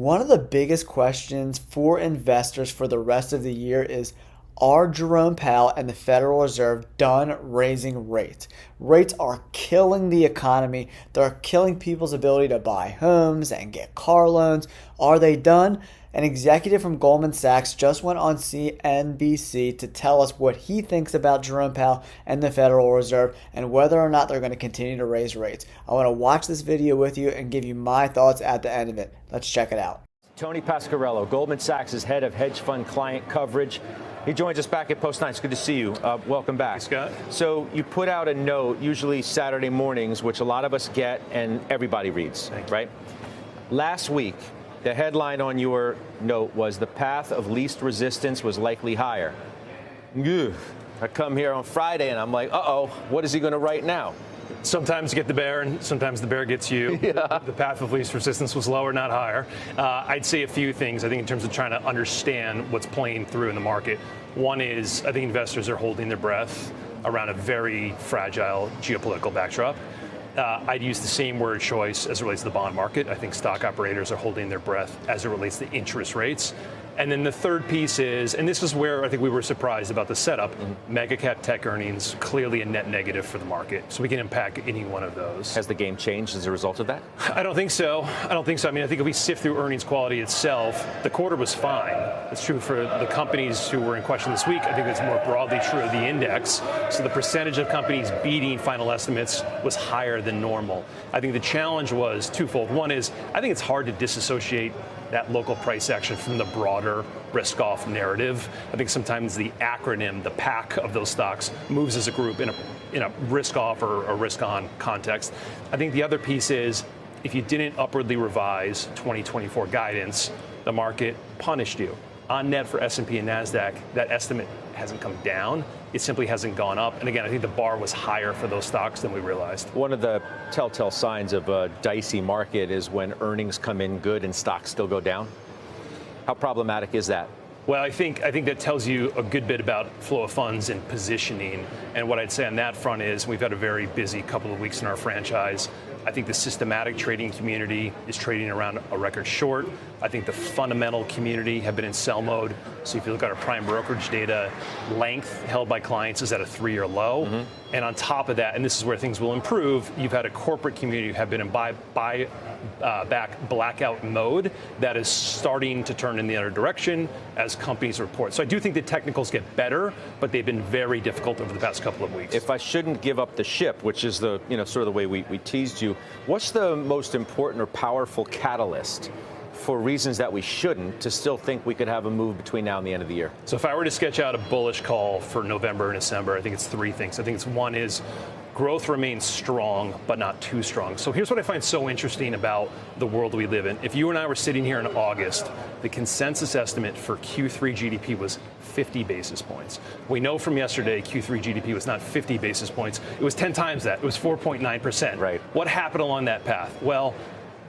One of the biggest questions for investors for the rest of the year is, are Jerome Powell and the Federal Reserve done raising rates? Rates are killing the economy. They're killing people's ability to buy homes and get car loans. Are they done? An executive from Goldman Sachs just went on CNBC to tell us what he thinks about Jerome Powell and the Federal Reserve and whether or not they're going to continue to raise rates. I want to watch this video with you and give you my thoughts at the end of it. Let's check it out. Tony Pasquarello, Goldman Sachs' head of hedge fund client coverage. He joins us back at Post 9. It's good to see you. Welcome back. Hey, Scott. So you put out a note, usually Saturday mornings, which a lot of us get and everybody reads, right? Last week, the headline on your note was the path of least resistance was likely higher. Ugh. I come here on Friday and I'm like, uh-oh, what is he going to write now? Sometimes you get the bear, and sometimes the bear gets you. Yeah. The path of least resistance was lower, not higher. I'd say a few things, I think, in terms of trying to understand what's playing through in the market. One is, I think investors are holding their breath around a very fragile geopolitical backdrop. I'd use the same word choice as it relates to the bond market. I think stock operators are holding their breath as it relates to interest rates. And then the third piece is, and this is where I think we were surprised about the setup, mega cap tech earnings, clearly a net negative for the market. So we can impact any one of those. Has the game changed as a result of that? I don't think so. I mean, I think if we sift through earnings quality itself, the quarter was fine. It's true for the companies who were in question this week. I think it's more broadly true of the index. So the percentage of companies beating final estimates was higher than normal. I think the challenge was twofold. One is, I think it's hard to disassociate that local price action from the broader risk-off narrative. I think sometimes the acronym, the PAC of those stocks, moves as a group in a risk-off or a risk-on context. I think the other piece is, if you didn't upwardly revise 2024 guidance, the market punished you. On net for S&P and NASDAQ, that estimate hasn't come down. It simply hasn't gone up. And again, I think the bar was higher for those stocks than we realized. One of the telltale signs of a dicey market is when earnings come in good and stocks still go down. How problematic is that? Well, I think that tells you a good bit about flow of funds and positioning. And what I'd say on that front is we've had a very busy couple of weeks in our franchise. I think the systematic trading community is trading around a record short. I think the fundamental community have been in sell mode. So if you look at our prime brokerage data, length held by clients is at a 3-year low. And on top of that, and this is where things will improve, you've had a corporate community who have been in back blackout mode that is starting to turn in the other direction as companies report. So I do think the technicals get better, but they've been very difficult over the past couple of weeks. If I shouldn't give up the ship, which is the sort of the way we teased you, what's the most important or powerful catalyst for reasons that we shouldn't to still think we could have a move between now and the end of the year? So if I were to sketch out a bullish call for November and December, I think it's three things. I think it's one is growth remains strong, but not too strong. So here's what I find so interesting about the world we live in. If you and I were sitting here in August, the consensus estimate for Q3 GDP was 50 basis points. We know from yesterday Q3 GDP was not 50 basis points. It was 10 times that. It was 4.9%. Right. What happened along that path? Well,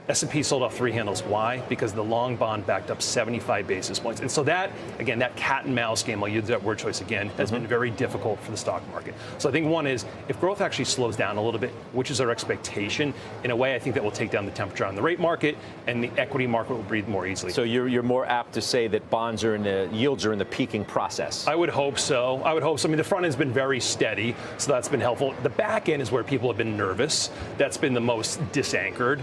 S&P sold off 3 handles. Why? Because the long bond backed up 75 basis points. And so that, again, that cat and mouse game, I'll use that word choice again, has been very difficult for the stock market. So I think one is, if growth actually slows down a little bit, which is our expectation, in a way I think that will take down the temperature on the rate market and the equity market will breathe more easily. So you're more apt to say that bonds are yields are in the peaking process. I would hope so. I mean, the front end's been very steady, so that's been helpful. The back end is where people have been nervous. That's been the most disanchored.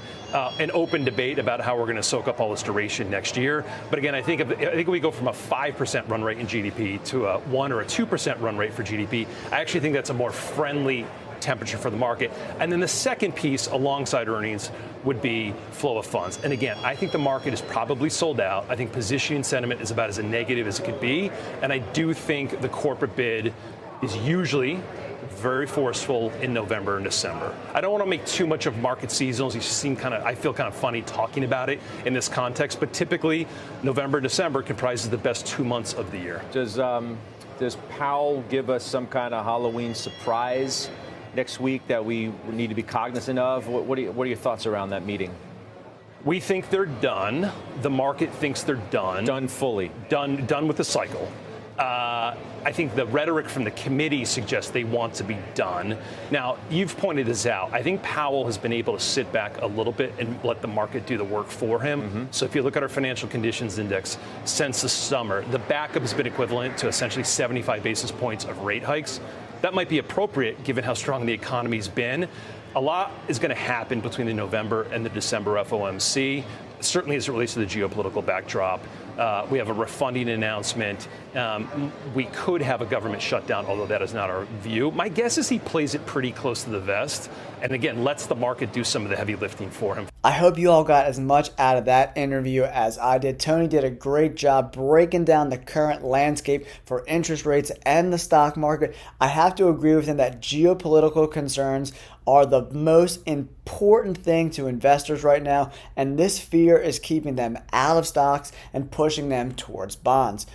An open debate about how we're going to soak up all this duration next year. But again, I think we go from a 5% run rate in GDP to a 1 or a 2% run rate for GDP. I actually think that's a more friendly temperature for the market. And then the second piece alongside earnings would be flow of funds. And again, I think the market is probably sold out. I think positioning sentiment is about as negative as it could be. And I do think the corporate bid is usually very forceful in November and December. I don't want to make too much of market seasonals. You seem I feel kind of funny talking about it in this context, but typically November and December comprises the best 2 months of the year. Does Powell give us some kind of Halloween surprise next week that we need to be cognizant of? What are your thoughts around that meeting? We think they're done. The market thinks they're done. Done fully. Done with the cycle. I think the rhetoric from the committee suggests they want to be done. Now, you've pointed this out. I think Powell has been able to sit back a little bit and let the market do the work for him. So if you look at our financial conditions index since the summer, the backup has been equivalent to essentially 75 basis points of rate hikes. That might be appropriate given how strong the economy's been. A lot is going to happen between the November and the December FOMC, certainly as it relates to the geopolitical backdrop. We have a refunding announcement. We could have a government shutdown, although that is not our view. My guess is he plays it pretty close to the vest and, again, lets the market do some of the heavy lifting for him. I hope you all got as much out of that interview as I did. Tony did a great job breaking down the current landscape for interest rates and the stock market. I have to agree with him that geopolitical concerns are the most important thing to investors right now, and this fear is keeping them out of stocks and pushing them towards bonds.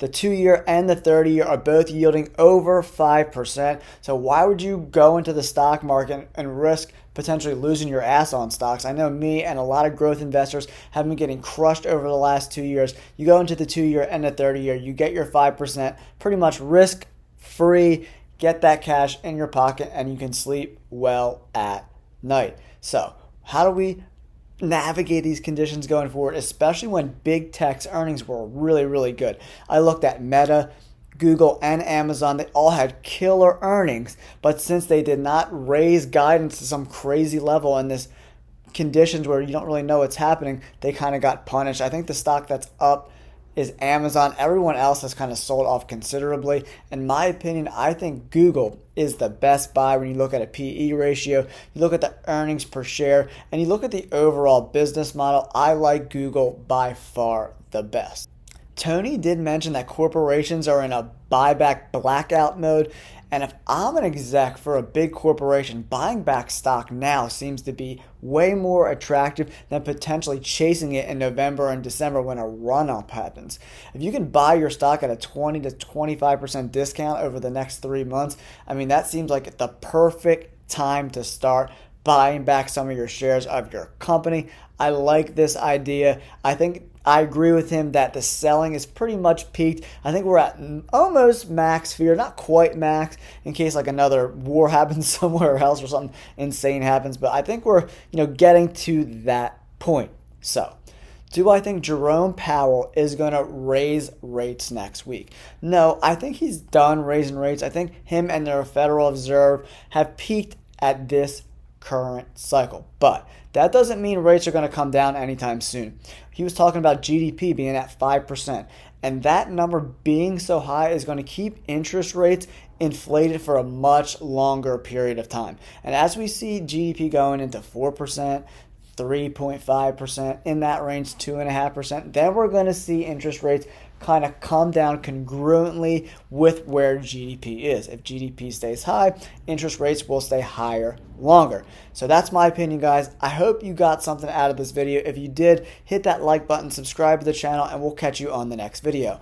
The 2-year and the 30-year are both yielding over 5%. So why would you go into the stock market and risk potentially losing your ass on stocks? I know me and a lot of growth investors have been getting crushed over the last 2 years. You go into the 2-year and the 30-year, you get your 5%, pretty much risk free. Get that cash in your pocket and you can sleep well at night. So how do we navigate these conditions going forward, especially when big tech's earnings were really, really good? I looked at Meta, Google, and Amazon. They all had killer earnings, but since they did not raise guidance to some crazy level in this conditions where you don't really know what's happening, they kind of got punished. I think the stock that's up is Amazon. Everyone else has kind of sold off considerably. In my opinion, I think Google is the best buy when you look at a PE ratio, you look at the earnings per share, and you look at the overall business model. I like Google by far the best. Tony did mention that corporations are in a buyback blackout mode. And if I'm an exec for a big corporation, buying back stock now seems to be way more attractive than potentially chasing it in November and December when a run-up happens. If you can buy your stock at a 20 to 25% discount over the next 3 months, I mean, that seems like the perfect time to start buying back some of your shares of your company. I like this idea. I agree with him that the selling is pretty much peaked. I think we're at almost max fear, not quite max, in case like another war happens somewhere else or something insane happens. But I think we're getting to that point. So, do I think Jerome Powell is going to raise rates next week? No, I think he's done raising rates. I think him and the Federal Reserve have peaked at this current cycle. But that doesn't mean rates are going to come down anytime soon. He was talking about GDP being at 5%. And that number being so high is going to keep interest rates inflated for a much longer period of time. And as we see GDP going into 4%, 3.5%, in that range, 2.5%, then we're going to see interest rates kind of come down congruently with where GDP is. If GDP stays high, interest rates will stay higher longer. So that's my opinion, guys. I hope you got something out of this video. If you did, hit that like button, subscribe to the channel, and we'll catch you on the next video.